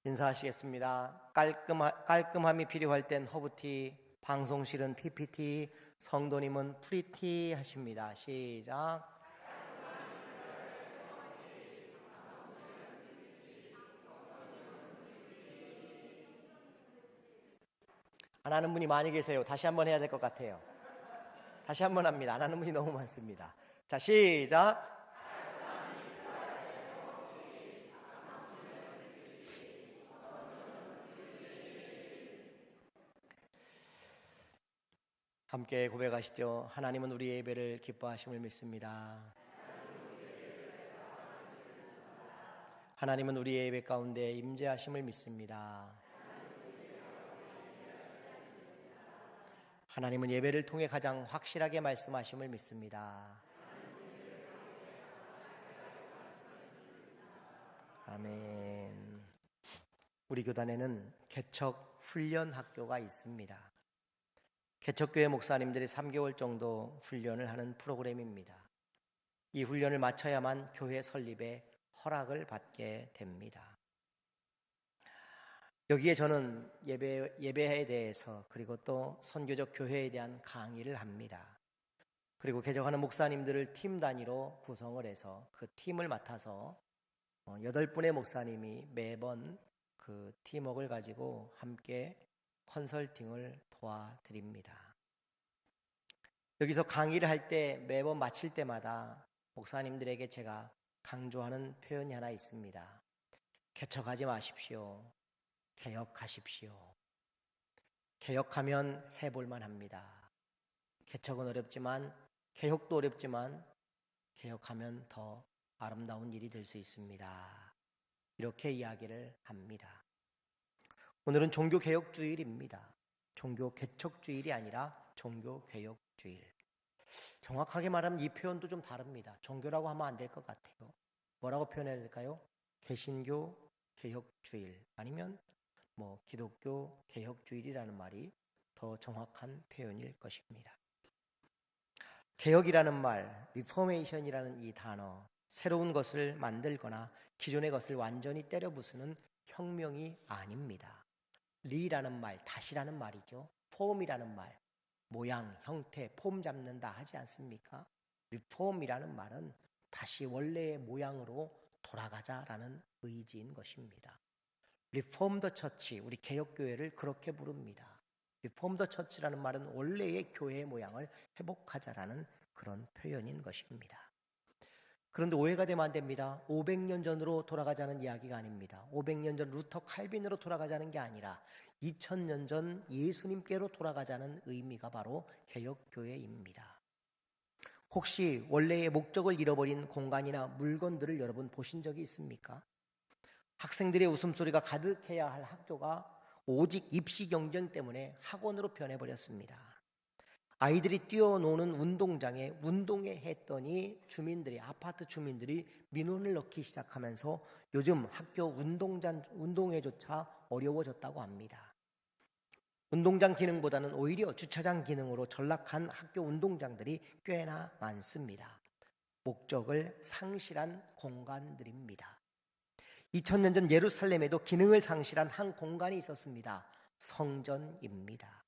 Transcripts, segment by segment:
인사하시겠습니다. 깔끔함이 필요할 땐 허브티, 방송실은 PPT, 성도님은 프리티 하십니다. 시작. 안 하는 분이 많이 계세요. 다시 한번 해야 될 것 같아요. 다시 한번 합니다. 안 하는 분이 너무 많습니다. 자, 시작. 함께 고백하시죠. 하나님은 우리의 예배를 기뻐하심을 믿습니다. 하나님은 우리의 예배 가운데 임재하심을 믿습니다. 하나님은 예배를 통해 가장 확실하게 말씀하심을 믿습니다. 아멘. 우리 교단에는 개척 훈련 학교가 있습니다. 개척교회 목사님들이 3개월 정도 훈련을 하는 프로그램입니다. 이 훈련을 마쳐야만 교회 설립에 허락을 받게 됩니다. 여기에 저는 예배에 대해서 그리고 또 선교적 교회에 대한 강의를 합니다. 그리고 개척하는 목사님들을 팀 단위로 구성을 해서 그 팀을 맡아서 8분의 목사님이 매번 그 팀워크를 가지고 함께 컨설팅을 도와드립니다. 여기서 강의를 할 때 매번 마칠 때마다 목사님들에게 제가 강조하는 표현이 하나 있습니다. 개척하지 마십시오. 개혁하십시오. 개혁하면 해볼만 합니다. 개척은 어렵지만 개혁도 어렵지만 개혁하면 더 아름다운 일이 될 수 있습니다. 이렇게 이야기를 합니다. 오늘은 종교개혁주일입니다. 종교개척주일이 아니라 종교개혁주일. 정확하게 말하면 이 표현도 좀 다릅니다. 종교라고 하면 안 될 것 같아요. 뭐라고 표현해야 될까요? 개신교 개혁주일 아니면 기독교 개혁주일이라는 말이 더 정확한 표현일 것입니다. 개혁이라는 말, 리포메이션이라는 이 단어, 새로운 것을 만들거나 기존의 것을 완전히 때려 부수는 혁명이 아닙니다. 리라는 말, 다시라는 말이죠. 폼이라는 말, 모양, 형태, 폼 잡는다 하지 않습니까? 리폼이라는 말은 다시 원래의 모양으로 돌아가자라는 의지인 것입니다. 리폼 더 처치, 우리 개혁교회를 그렇게 부릅니다. 리폼 더 처치라는 말은 원래의 교회의 모양을 회복하자라는 그런 표현인 것입니다. 그런데 오해가 되면 안 됩니다. 500년 전으로 돌아가자는 이야기가 아닙니다. 500년 전 루터 칼빈으로 돌아가자는 게 아니라 2000년 전 예수님께로 돌아가자는 의미가 바로 개혁교회입니다. 혹시 원래의 목적을 잃어버린 공간이나 물건들을 여러분 보신 적이 있습니까? 학생들의 웃음소리가 가득해야 할 학교가 오직 입시 경쟁 때문에 학원으로 변해버렸습니다. 아이들이 뛰어노는 운동장에 운동회 했더니 아파트 주민들이 민원을 넣기 시작하면서 요즘 학교 운동회조차 어려워졌다고 합니다. 운동장 기능보다는 오히려 주차장 기능으로 전락한 학교 운동장들이 꽤나 많습니다. 목적을 상실한 공간들입니다. 2000년 전 예루살렘에도 기능을 상실한 한 공간이 있었습니다. 성전입니다.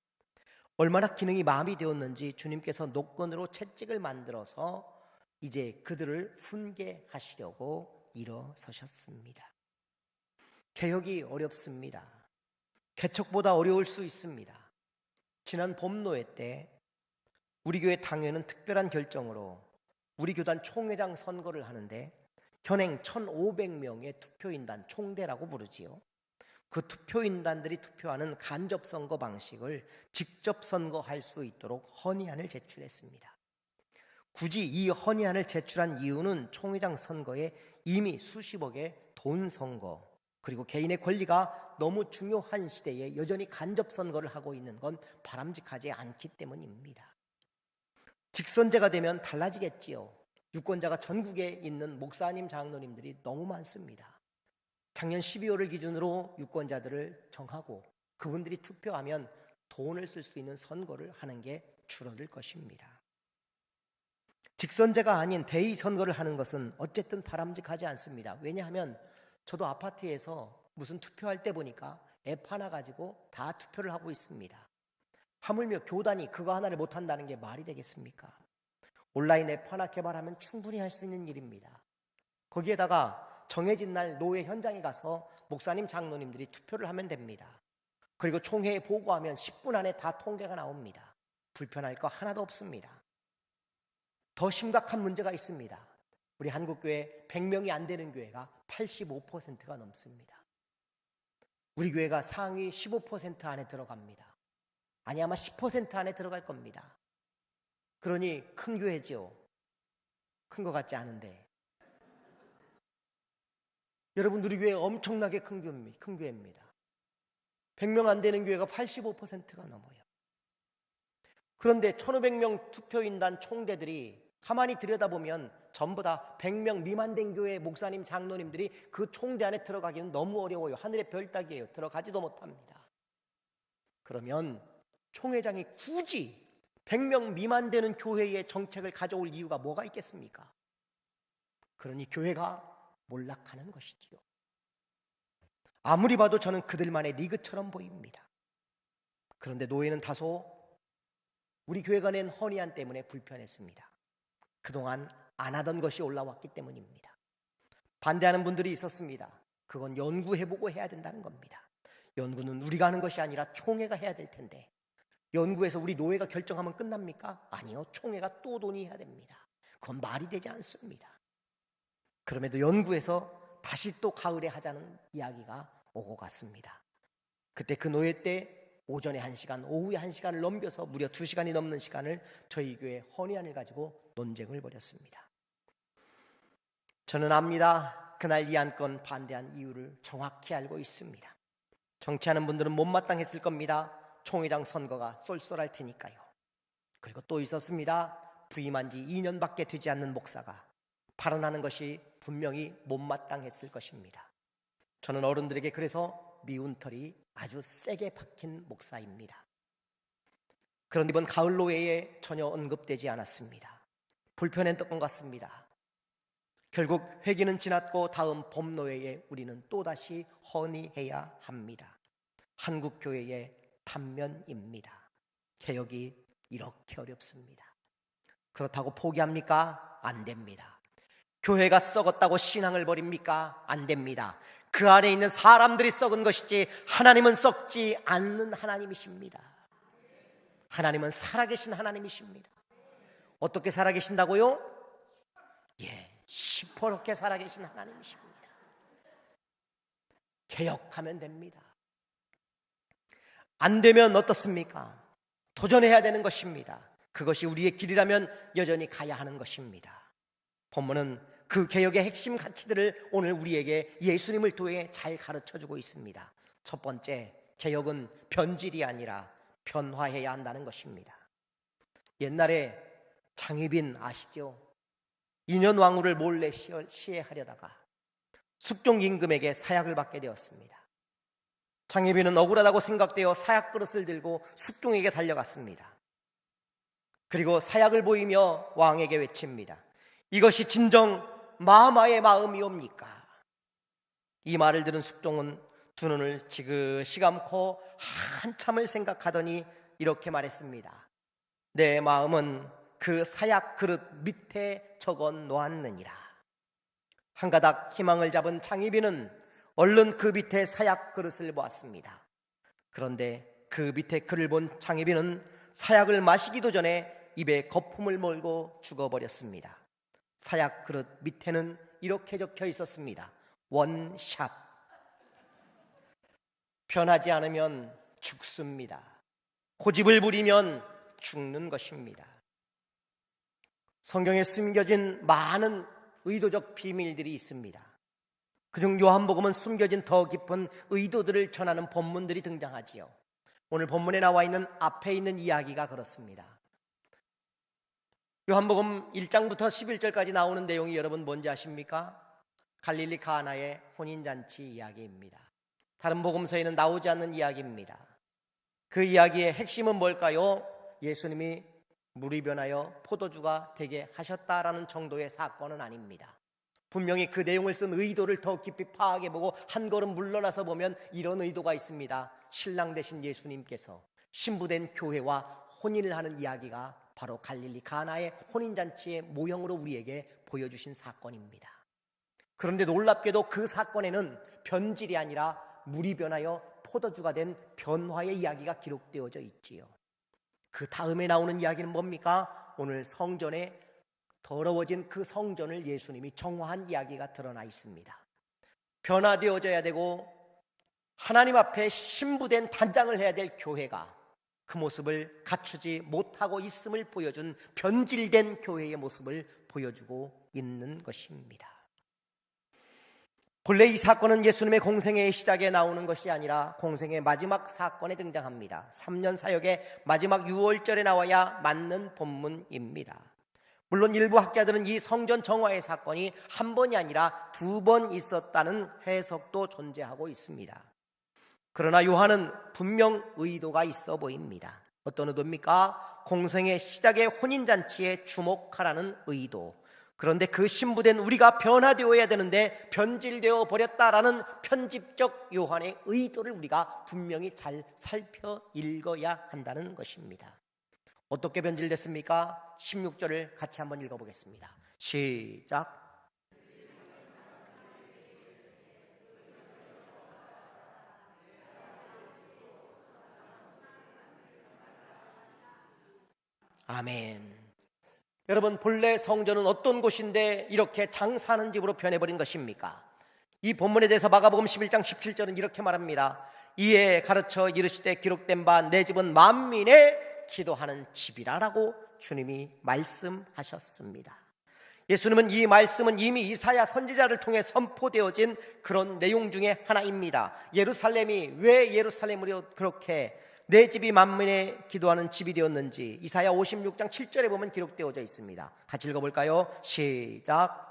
얼마나 기능이 마음이 되었는지 주님께서 노건으로 채찍을 만들어서 이제 그들을 훈계하시려고 일어서셨습니다. 개혁이 어렵습니다. 개척보다 어려울 수 있습니다. 지난 봄노회 때 우리 교회 당회는 특별한 결정으로 우리 교단 총회장 선거를 하는데 현행 1,500명의 투표인단, 총대라고 부르지요. 그 투표인단들이 투표하는 간접선거 방식을 직접 선거할 수 있도록 헌의안을 제출했습니다. 굳이 이 헌의안을 제출한 이유는 총회장 선거에 이미 수십억의 돈 선거, 그리고 개인의 권리가 너무 중요한 시대에 여전히 간접선거를 하고 있는 건 바람직하지 않기 때문입니다. 직선제가 되면 달라지겠지요. 유권자가 전국에 있는 목사님, 장로님들이 너무 많습니다. 작년 12월을 기준으로 유권자들을 정하고 그분들이 투표하면 돈을 쓸 수 있는 선거를 하는 게 줄어들 것입니다. 직선제가 아닌 대의 선거를 하는 것은 어쨌든 바람직하지 않습니다. 왜냐하면 저도 아파트에서 무슨 투표할 때 보니까 앱 하나 가지고 다 투표를 하고 있습니다. 하물며 교단이 그거 하나를 못한다는 게 말이 되겠습니까? 온라인 앱 하나 개발하면 충분히 할 수 있는 일입니다. 거기에다가 정해진 날 노회 현장에 가서 목사님, 장로님들이 투표를 하면 됩니다. 그리고 총회에 보고하면 10분 안에 다 통계가 나옵니다. 불편할 거 하나도 없습니다. 더 심각한 문제가 있습니다. 우리 한국교회 100명이 안 되는 교회가 85%가 넘습니다. 우리 교회가 상위 15% 안에 들어갑니다. 아니 아마 10% 안에 들어갈 겁니다. 그러니 큰 교회죠. 큰 것 같지 않은데. 여러분, 우리 교회 엄청나게 큰 교회입니다. 100명 안 되는 교회가 85%가 넘어요. 그런데 1500명 투표인단 총대들이 가만히 들여다보면 전부 다 100명 미만 된 교회 목사님, 장로님들이 그 총대 안에 들어가기는 너무 어려워요. 하늘의 별 따기예요. 들어가지도 못합니다. 그러면 총회장이 굳이 100명 미만 되는 교회의 정책을 가져올 이유가 뭐가 있겠습니까? 그러니 교회가 몰락하는 것이지요. 아무리 봐도 저는 그들만의 리그처럼 보입니다. 그런데 노예는 다소 우리 교회가 낸 헌의안 때문에 불편했습니다. 그동안 안 하던 것이 올라왔기 때문입니다. 반대하는 분들이 있었습니다. 그건 연구해보고 해야 된다는 겁니다. 연구는 우리가 하는 것이 아니라 총회가 해야 될 텐데, 연구해서 우리 노예가 결정하면 끝납니까? 아니요, 총회가 또 논의해야 됩니다. 그건 말이 되지 않습니다. 그럼에도 연구해서 다시 또 가을에 하자는 이야기가 오고 갔습니다. 그때 그 노예 때 오전에 1시간, 오후에 1시간을 넘겨서 무려 2시간이 넘는 시간을 저희 교회 헌의안을 가지고 논쟁을 벌였습니다. 저는 압니다. 그날 이 안건 반대한 이유를 정확히 알고 있습니다. 정치하는 분들은 못마땅했을 겁니다. 총회장 선거가 쏠쏠할 테니까요. 그리고 또 있었습니다. 부임한 지 2년밖에 되지 않는 목사가 발언하는 것이 분명히 못마땅했을 것입니다. 저는 어른들에게 그래서 미운 털이 아주 세게 박힌 목사입니다. 그런데 이번 가을 노예에 전혀 언급되지 않았습니다. 불편했던 것 같습니다. 결국 회기는 지났고 다음 봄 노예에 우리는 또다시 헌의해야 합니다. 한국교회의 단면입니다. 개혁이 이렇게 어렵습니다. 그렇다고 포기합니까? 안 됩니다. 교회가 썩었다고 신앙을 버립니까? 안 됩니다. 그 안에 있는 사람들이 썩은 것이지 하나님은 썩지 않는 하나님이십니다. 하나님은 살아계신 하나님이십니다. 어떻게 살아계신다고요? 시퍼렇게 살아계신 하나님이십니다. 개혁하면 됩니다. 안 되면 어떻습니까? 도전해야 되는 것입니다. 그것이 우리의 길이라면 여전히 가야 하는 것입니다. 본문은 그 개혁의 핵심 가치들을 오늘 우리에게 예수님을 통해 잘 가르쳐주고 있습니다. 첫 번째, 개혁은 변질이 아니라 변화해야 한다는 것입니다. 옛날에 장희빈 아시죠? 인현왕후를 몰래 시해하려다가 숙종 임금에게 사약을 받게 되었습니다. 장희빈은 억울하다고 생각되어 사약 그릇을 들고 숙종에게 달려갔습니다. 그리고 사약을 보이며 왕에게 외칩니다. 이것이 진정 마마의 마음이옵니까? 이 말을 들은 숙종은 두 눈을 지그시 감고 한참을 생각하더니 이렇게 말했습니다. 내 마음은 그 사약 그릇 밑에 적어 놓았느니라. 한 가닥 희망을 잡은 장희빈은 얼른 그 밑에 사약 그릇을 보았습니다. 그런데 그 밑에 글을 본 장희빈은 사약을 마시기도 전에 입에 거품을 몰고 죽어버렸습니다. 사약 그릇 밑에는 이렇게 적혀 있었습니다. 원샷. 변하지 않으면 죽습니다. 고집을 부리면 죽는 것입니다. 성경에 숨겨진 많은 의도적 비밀들이 있습니다. 그중 요한복음은 숨겨진 더 깊은 의도들을 전하는 본문들이 등장하지요. 오늘 본문에 나와 있는 앞에 있는 이야기가 그렇습니다. 요한복음 1장부터 11절까지 나오는 내용이 여러분 뭔지 아십니까? 갈릴리 가나의 혼인잔치 이야기입니다. 다른 복음서에는 나오지 않는 이야기입니다. 그 이야기의 핵심은 뭘까요? 예수님이 물이 변하여 포도주가 되게 하셨다라는 정도의 사건은 아닙니다. 분명히 그 내용을 쓴 의도를 더 깊이 파악해보고 한 걸음 물러나서 보면 이런 의도가 있습니다. 신랑 되신 예수님께서 신부된 교회와 혼인을 하는 이야기가 바로 갈릴리 가나의 혼인잔치의 모형으로 우리에게 보여주신 사건입니다. 그런데 놀랍게도 그 사건에는 변질이 아니라 물이 변하여 포도주가 된 변화의 이야기가 기록되어져 있지요. 그 다음에 나오는 이야기는 뭡니까? 오늘 성전에 더러워진 그 성전을 예수님이 정화한 이야기가 드러나 있습니다. 변화되어져야 되고 하나님 앞에 신부된 단장을 해야 될 교회가 그 모습을 갖추지 못하고 있음을 보여준 변질된 교회의 모습을 보여주고 있는 것입니다. 본래 이 사건은 예수님의 공생의 시작에 나오는 것이 아니라 공생의 마지막 사건에 등장합니다. 3년 사역의 마지막 6월절에 나와야 맞는 본문입니다. 물론 일부 학자들은 이 성전 정화의 사건이 한 번이 아니라 2번 있었다는 해석도 존재하고 있습니다. 그러나 요한은 분명 의도가 있어 보입니다. 어떤 의도입니까? 공생의 시작의 혼인잔치에 주목하라는 의도. 그런데 그 신부된 우리가 변화되어야 되는데 변질되어 버렸다라는 편집적 요한의 의도를 우리가 분명히 잘 살펴 읽어야 한다는 것입니다. 어떻게 변질됐습니까? 16절을 같이 한번 읽어보겠습니다. 시작. 아멘. 여러분, 본래 성전은 어떤 곳인데 이렇게 장사하는 집으로 변해버린 것입니까? 이 본문에 대해서 마가복음 11장 17절은 이렇게 말합니다. 이에 가르쳐 이르시되 기록된 바 내 집은 만민의 기도하는 집이라라고 주님이 말씀하셨습니다. 예수님은 이 말씀은 이미 이사야 선지자를 통해 선포되어진 그런 내용 중에 하나입니다. 예루살렘이 왜 예루살렘으로 그렇게 내 집이 만민의 기도하는 집이 되었는지 이사야 56장 7절에 보면 기록되어져 있습니다. 같이 읽어볼까요? 시작.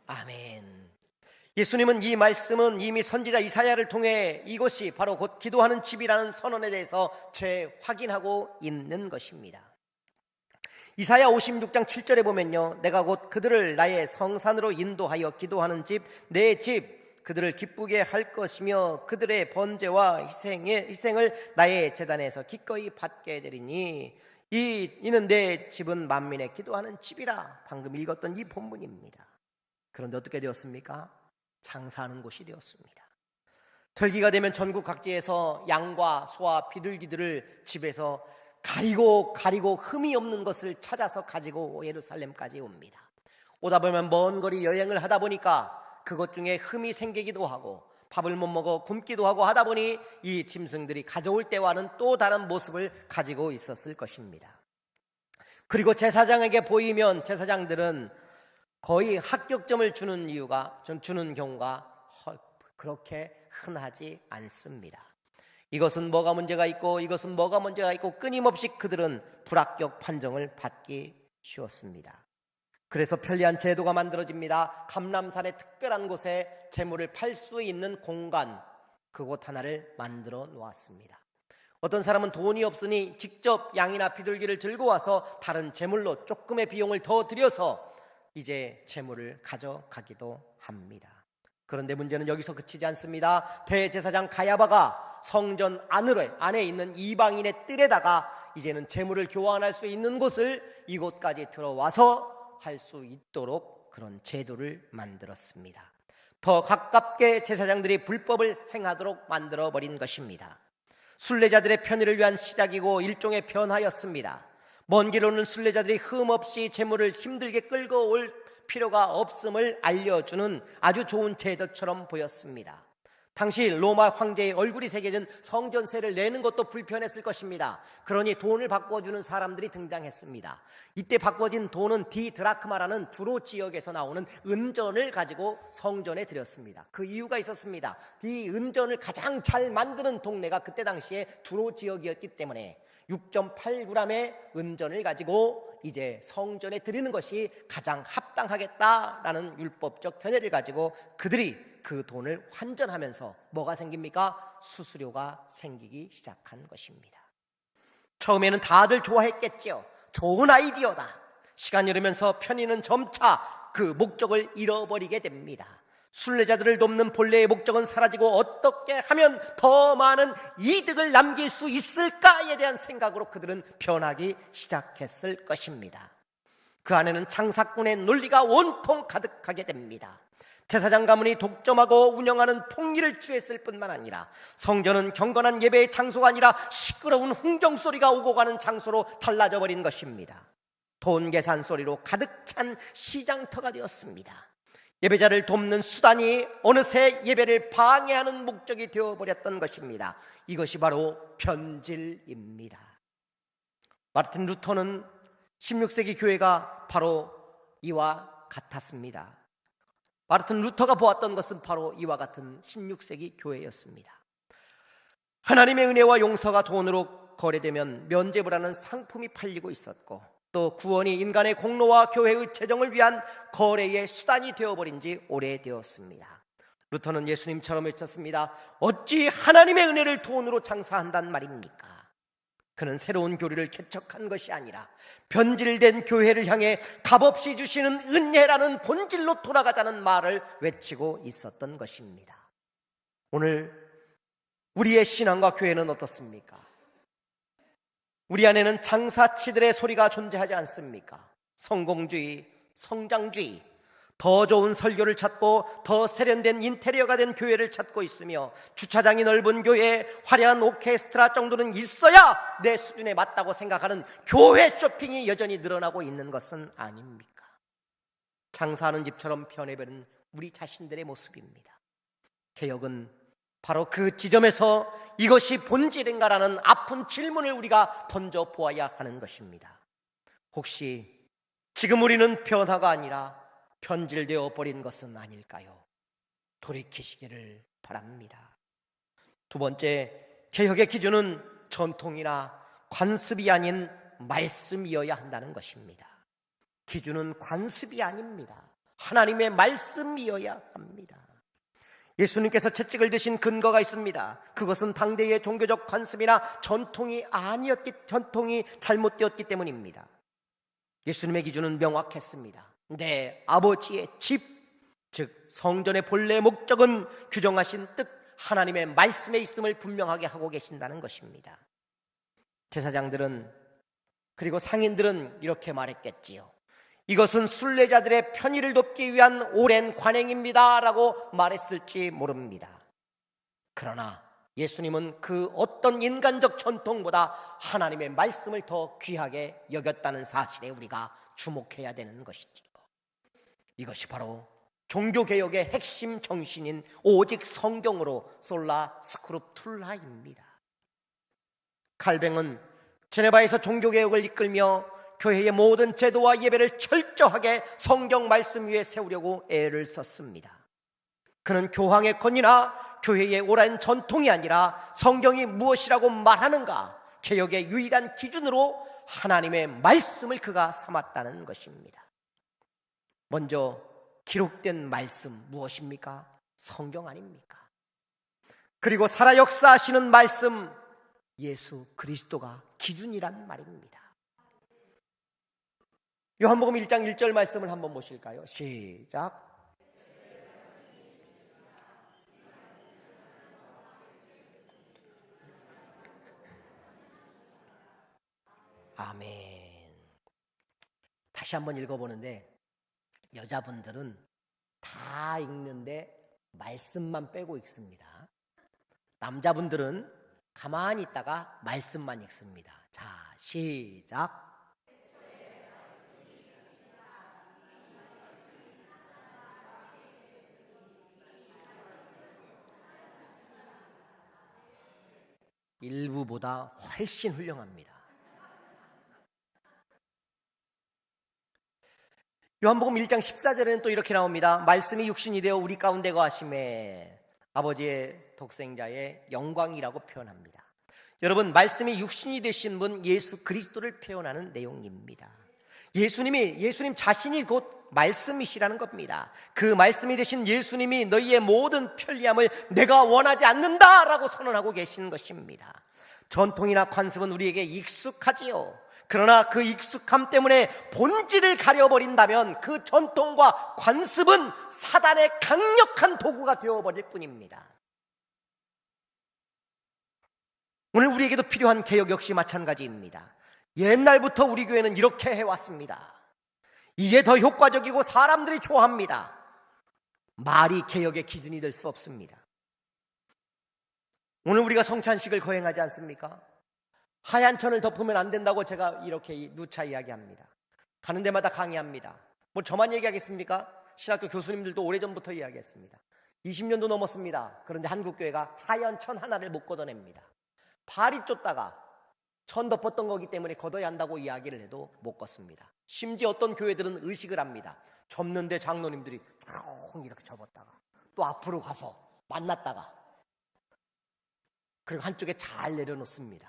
아멘. 예수님은 이 말씀은 이미 선지자 이사야를 통해 이것이 바로 곧 기도하는 집이라는 선언에 대해서 재확인하고 있는 것입니다. 이사야 56장 7절에 보면요, 내가 곧 그들을 나의 성산으로 인도하여 기도하는 집, 내 집, 그들을 기쁘게 할 것이며 그들의 번제와 희생을 나의 제단에서 기꺼이 받게 되리니 이는 내 집은 만민의 기도하는 집이라. 방금 읽었던 이 본문입니다. 그런데 어떻게 되었습니까? 장사하는 곳이 되었습니다. 절기가 되면 전국 각지에서 양과 소와 비둘기들을 집에서 가리고 흠이 없는 것을 찾아서 가지고 예루살렘까지 옵니다. 오다 보면 먼 거리 여행을 하다 보니까 그것 중에 흠이 생기기도 하고 밥을 못 먹어 굶기도 하고 하다 보니 이 짐승들이 가져올 때와는 또 다른 모습을 가지고 있었을 것입니다. 그리고 제사장에게 보이면 제사장들은 거의 합격점을 주는 경우가 그렇게 흔하지 않습니다. 이것은 뭐가 문제가 있고 이것은 뭐가 문제가 있고 끊임없이 그들은 불합격 판정을 받기 쉬웠습니다. 그래서 편리한 제도가 만들어집니다. 감람산의 특별한 곳에 재물을 팔 수 있는 공간, 그곳 하나를 만들어 놓았습니다. 어떤 사람은 돈이 없으니 직접 양이나 비둘기를 들고 와서 다른 재물로 조금의 비용을 더 들여서 이제 재물을 가져가기도 합니다. 그런데 문제는 여기서 그치지 않습니다. 대제사장 가야바가 성전 안에 있는 이방인의 뜰에다가 이제는 재물을 교환할 수 있는 곳을 이곳까지 들어와서 할 수 있도록 그런 제도를 만들었습니다. 더 가깝게 제사장들이 불법을 행하도록 만들어버린 것입니다. 순례자들의 편의를 위한 시작이고 일종의 변화였습니다. 먼 길 오는 순례자들이 흠없이 재물을 힘들게 끌고 올 필요가 없음을 알려주는 아주 좋은 제도처럼 보였습니다. 당시 로마 황제의 얼굴이 새겨진 성전세를 내는 것도 불편했을 것입니다. 그러니 돈을 바꿔주는 사람들이 등장했습니다. 이때 바꿔진 돈은 디드라크마라는 두로 지역에서 나오는 은전을 가지고 성전에 드렸습니다. 그 이유가 있었습니다. 이 은전을 가장 잘 만드는 동네가 그때 당시에 두로 지역이었기 때문에 6.8g의 은전을 가지고 이제 성전에 드리는 것이 가장 합당하겠다라는 율법적 견해를 가지고 그들이 그 돈을 환전하면서 뭐가 생깁니까? 수수료가 생기기 시작한 것입니다. 처음에는 다들 좋아했겠죠. 좋은 아이디어다. 시간이 흐르면서 편의는 점차 그 목적을 잃어버리게 됩니다. 순례자들을 돕는 본래의 목적은 사라지고 어떻게 하면 더 많은 이득을 남길 수 있을까에 대한 생각으로 그들은 변하기 시작했을 것입니다. 그 안에는 장사꾼의 논리가 온통 가득하게 됩니다. 제사장 가문이 독점하고 운영하는 통일을 취했을 뿐만 아니라 성전은 경건한 예배의 장소가 아니라 시끄러운 흥정소리가 오고 가는 장소로 달라져 버린 것입니다. 돈 계산 소리로 가득 찬 시장터가 되었습니다. 예배자를 돕는 수단이 어느새 예배를 방해하는 목적이 되어버렸던 것입니다. 이것이 바로 변질입니다. 마르틴 루터는 16세기 교회가 바로 이와 같았습니다. 마르틴 루터가 보았던 것은 바로 이와 같은 16세기 교회였습니다. 하나님의 은혜와 용서가 돈으로 거래되면 면죄부라는 상품이 팔리고 있었고, 또 구원이 인간의 공로와 교회의 재정을 위한 거래의 수단이 되어버린 지 오래되었습니다. 루터는 예수님처럼 외쳤습니다. 어찌 하나님의 은혜를 돈으로 장사한단 말입니까? 그는 새로운 교리를 개척한 것이 아니라 변질된 교회를 향해 값없이 주시는 은혜라는 본질로 돌아가자는 말을 외치고 있었던 것입니다. 오늘 우리의 신앙과 교회는 어떻습니까? 우리 안에는 장사치들의 소리가 존재하지 않습니까? 성공주의, 성장주의, 더 좋은 설교를 찾고 더 세련된 인테리어가 된 교회를 찾고 있으며, 주차장이 넓은 교회에 화려한 오케스트라 정도는 있어야 내 수준에 맞다고 생각하는 교회 쇼핑이 여전히 늘어나고 있는 것은 아닙니까? 장사하는 집처럼 변해버린 우리 자신들의 모습입니다. 개혁은 바로 그 지점에서 이것이 본질인가라는 아픈 질문을 우리가 던져보아야 하는 것입니다. 혹시 지금 우리는 변화가 아니라 변질되어 버린 것은 아닐까요? 돌이키시기를 바랍니다. 두 번째, 개혁의 기준은 전통이나 관습이 아닌 말씀이어야 한다는 것입니다. 기준은 관습이 아닙니다. 하나님의 말씀이어야 합니다. 예수님께서 채찍을 드신 근거가 있습니다. 그것은 당대의 종교적 관습이나 전통이 잘못되었기 때문입니다. 예수님의 기준은 명확했습니다. 내 아버지의 집, 즉 성전의 본래 목적은 규정하신 뜻 하나님의 말씀에 있음을 분명하게 하고 계신다는 것입니다. 제사장들은, 그리고 상인들은 이렇게 말했겠지요. 이것은 순례자들의 편의를 돕기 위한 오랜 관행입니다 라고 말했을지 모릅니다. 그러나 예수님은 그 어떤 인간적 전통보다 하나님의 말씀을 더 귀하게 여겼다는 사실에 우리가 주목해야 되는 것이지요. 이것이 바로 종교개혁의 핵심 정신인 오직 성경으로 솔라 스크립투라입니다. 칼뱅은 제네바에서 종교개혁을 이끌며 교회의 모든 제도와 예배를 철저하게 성경 말씀 위에 세우려고 애를 썼습니다. 그는 교황의 권위나 교회의 오랜 전통이 아니라 성경이 무엇이라고 말하는가, 개혁의 유일한 기준으로 하나님의 말씀을 그가 삼았다는 것입니다. 먼저 기록된 말씀 무엇입니까? 성경 아닙니까? 그리고 살아 역사하시는 말씀, 예수 그리스도가 기준이란 말입니다. 요한복음 1장 1절 말씀을 한번 보실까요? 시작. 아멘. 다시 한번 읽어보는데 여자분들은 다 읽는데 말씀만 빼고 읽습니다. 남자분들은 가만히 있다가 말씀만 읽습니다. 자, 시작. 일부보다 훨씬 훌륭합니다. 요한복음 1장 14절에는 또 이렇게 나옵니다. 말씀이 육신이 되어 우리 가운데 거하심에 아버지의 독생자의 영광이라고 표현합니다. 여러분, 말씀이 육신이 되신 분 예수 그리스도를 표현하는 내용입니다. 예수님 자신이 곧 말씀이시라는 겁니다. 그 말씀이 되신 예수님이 너희의 모든 편리함을 내가 원하지 않는다라고 선언하고 계신 것입니다. 전통이나 관습은 우리에게 익숙하지요. 그러나 그 익숙함 때문에 본질을 가려버린다면 그 전통과 관습은 사단의 강력한 도구가 되어버릴 뿐입니다. 오늘 우리에게도 필요한 개혁 역시 마찬가지입니다. 옛날부터 우리 교회는 이렇게 해왔습니다. 이게 더 효과적이고 사람들이 좋아합니다. 말이 개혁의 기준이 될 수 없습니다. 오늘 우리가 성찬식을 거행하지 않습니까? 하얀 천을 덮으면 안 된다고 제가 이렇게 누차 이야기합니다. 가는 데마다 강의합니다. 뭐 저만 얘기하겠습니까? 신학교 교수님들도 오래전부터 이야기했습니다. 20년도 넘었습니다. 그런데 한국교회가 하얀 천 하나를 못 걷어냅니다. 발이 쫓다가 천 덮었던 거기 때문에 걷어야 한다고 이야기를 해도 못 걷습니다. 심지어 어떤 교회들은 의식을 합니다. 접는데 장로님들이 쭉 이렇게 접었다가 또 앞으로 가서 만났다가 그리고 한쪽에 잘 내려놓습니다.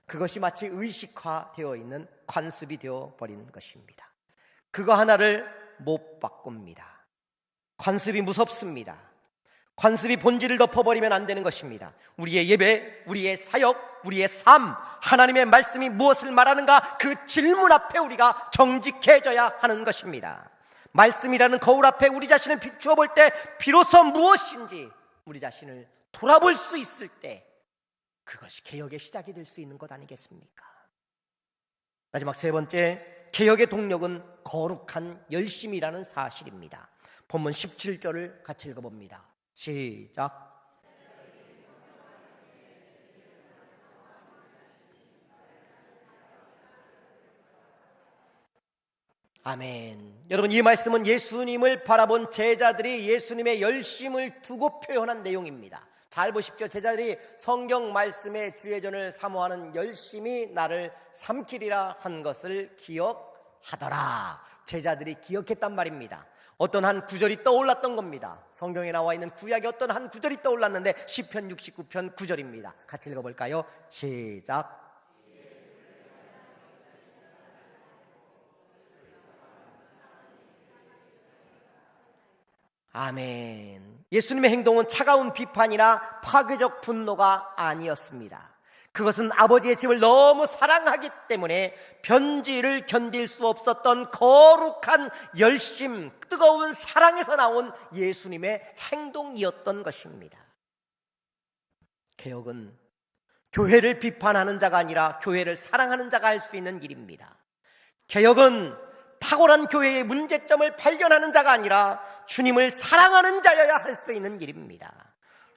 그것이 마치 의식화되어 있는 관습이 되어버린 것입니다. 그거 하나를 못 바꿉니다. 관습이 무섭습니다. 관습이 본질을 덮어버리면 안 되는 것입니다. 우리의 예배, 우리의 사역, 우리의 삶, 하나님의 말씀이 무엇을 말하는가 그 질문 앞에 우리가 정직해져야 하는 것입니다. 말씀이라는 거울 앞에 우리 자신을 비추어 볼 때 비로소 무엇인지 우리 자신을 돌아볼 수 있을 때 그것이 개혁의 시작이 될 수 있는 것 아니겠습니까? 마지막 세 번째, 개혁의 동력은 거룩한 열심이라는 사실입니다. 본문 17절을 같이 읽어봅니다. 시작. 아멘. 여러분, 이 말씀은 예수님을 바라본 제자들이 예수님의 열심을 두고 표현한 내용입니다. 잘 보십시오. 제자들이 성경 말씀의 주의전을 사모하는 열심히 나를 삼키리라 한 것을 기억하더라. 제자들이 기억했단 말입니다. 어떤 한 구절이 떠올랐던 겁니다. 성경에 나와 있는 구약의 어떤 한 구절이 떠올랐는데 시편 69편 9절입니다. 같이 읽어볼까요? 시작. 아멘. 예수님의 행동은 차가운 비판이나 파괴적 분노가 아니었습니다. 그것은 아버지의 집을 너무 사랑하기 때문에 변질을 견딜 수 없었던 거룩한 열심, 뜨거운 사랑에서 나온 예수님의 행동이었던 것입니다. 개혁은 교회를 비판하는 자가 아니라 교회를 사랑하는 자가 할 수 있는 일입니다. 개혁은 탁월한 교회의 문제점을 발견하는 자가 아니라 주님을 사랑하는 자여야 할 수 있는 일입니다.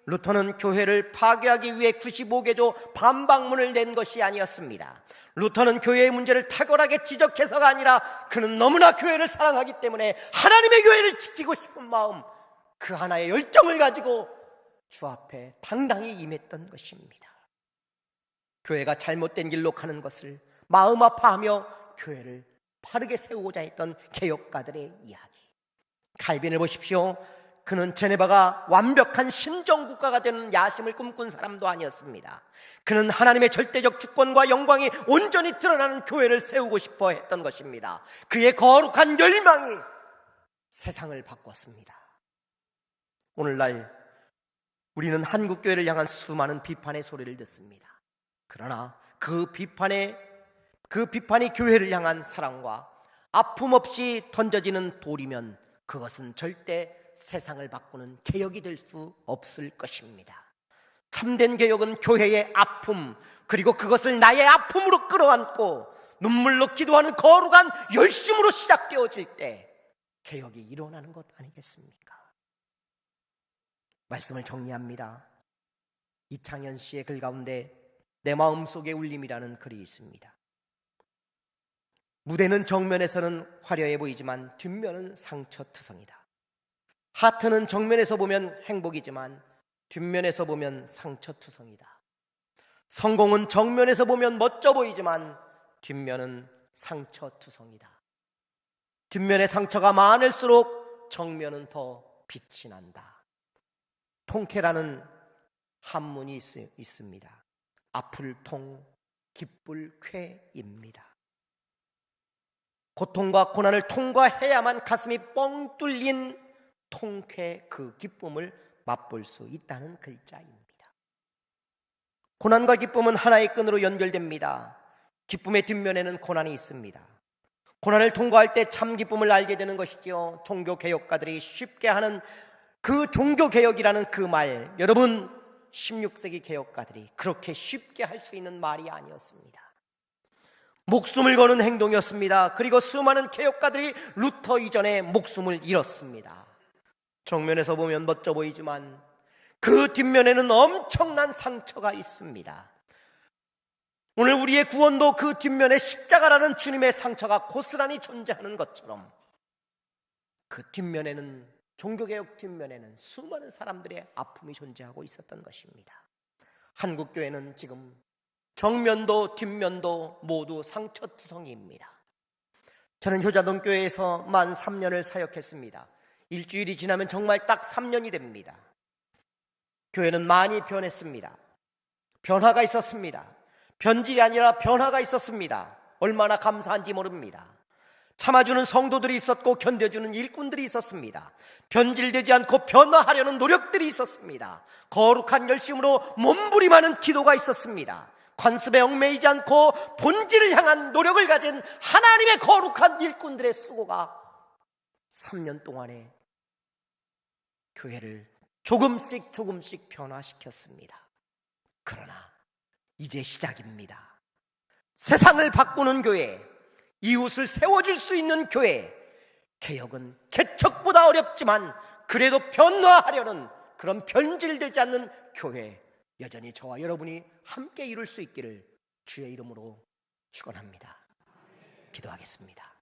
루터는 교회를 파괴하기 위해 95개조 반박문을 낸 것이 아니었습니다. 루터는 교회의 문제를 탁월하게 지적해서가 아니라 그는 너무나 교회를 사랑하기 때문에 하나님의 교회를 지키고 싶은 마음, 그 하나의 열정을 가지고 주 앞에 당당히 임했던 것입니다. 교회가 잘못된 길로 가는 것을 마음 아파하며 교회를 바르게 세우고자 했던 개혁가들의 이야기. 칼빈을 보십시오. 그는 제네바가 완벽한 신정국가가 되는 야심을 꿈꾼 사람도 아니었습니다. 그는 하나님의 절대적 주권과 영광이 온전히 드러나는 교회를 세우고 싶어 했던 것입니다. 그의 거룩한 열망이 세상을 바꿨습니다. 오늘날 우리는 한국교회를 향한 수많은 비판의 소리를 듣습니다. 그러나 그 비판이 교회를 향한 사랑과 아픔 없이 던져지는 돌이면 그것은 절대 세상을 바꾸는 개혁이 될 수 없을 것입니다. 참된 개혁은 교회의 아픔, 그리고 그것을 나의 아픔으로 끌어안고 눈물로 기도하는 거룩한 열심으로 시작되어질 때 개혁이 일어나는 것 아니겠습니까? 말씀을 정리합니다. 이창현 씨의 글 가운데 내 마음속의 울림이라는 글이 있습니다. 무대는 정면에서는 화려해 보이지만 뒷면은 상처투성이다. 하트는 정면에서 보면 행복이지만 뒷면에서 보면 상처투성이다. 성공은 정면에서 보면 멋져 보이지만 뒷면은 상처투성이다. 뒷면의 상처가 많을수록 정면은 더 빛이 난다. 통쾌라는 한문이 있습니다. 아플 통, 기쁠 쾌입니다. 고통과 고난을 통과해야만 가슴이 뻥 뚫린 통쾌 그 기쁨을 맛볼 수 있다는 글자입니다. 고난과 기쁨은 하나의 끈으로 연결됩니다. 기쁨의 뒷면에는 고난이 있습니다. 고난을 통과할 때 참 기쁨을 알게 되는 것이지요. 종교개혁가들이 쉽게 하는 그 종교개혁이라는 그 말, 여러분 16세기 개혁가들이 그렇게 쉽게 할 수 있는 말이 아니었습니다. 목숨을 거는 행동이었습니다. 그리고 수많은 개혁가들이 루터 이전에 목숨을 잃었습니다. 정면에서 보면 멋져 보이지만 그 뒷면에는 엄청난 상처가 있습니다. 오늘 우리의 구원도 그 뒷면에 십자가라는 주님의 상처가 고스란히 존재하는 것처럼 그 뒷면에는, 종교개혁 뒷면에는 수많은 사람들의 아픔이 존재하고 있었던 것입니다. 한국교회는 지금 정면도 뒷면도 모두 상처투성이입니다. 저는 효자동교회에서 만 3년을 사역했습니다. 일주일이 지나면 정말 딱 3년이 됩니다. 교회는 많이 변했습니다. 변화가 있었습니다. 변질이 아니라 변화가 있었습니다. 얼마나 감사한지 모릅니다. 참아주는 성도들이 있었고 견뎌주는 일꾼들이 있었습니다. 변질되지 않고 변화하려는 노력들이 있었습니다. 거룩한 열심으로 몸부림하는 기도가 있었습니다. 관습에 얽매이지 않고 본질을 향한 노력을 가진 하나님의 거룩한 일꾼들의 수고가 3년 동안에 교회를 조금씩 변화시켰습니다. 그러나 이제 시작입니다. 세상을 바꾸는 교회, 이웃을 세워줄 수 있는 교회, 개혁은 개척보다 어렵지만 그래도 변화하려는 그런 변질되지 않는 교회, 여전히 저와 여러분이 함께 이룰 수 있기를 주의 이름으로 축원합니다. 기도하겠습니다.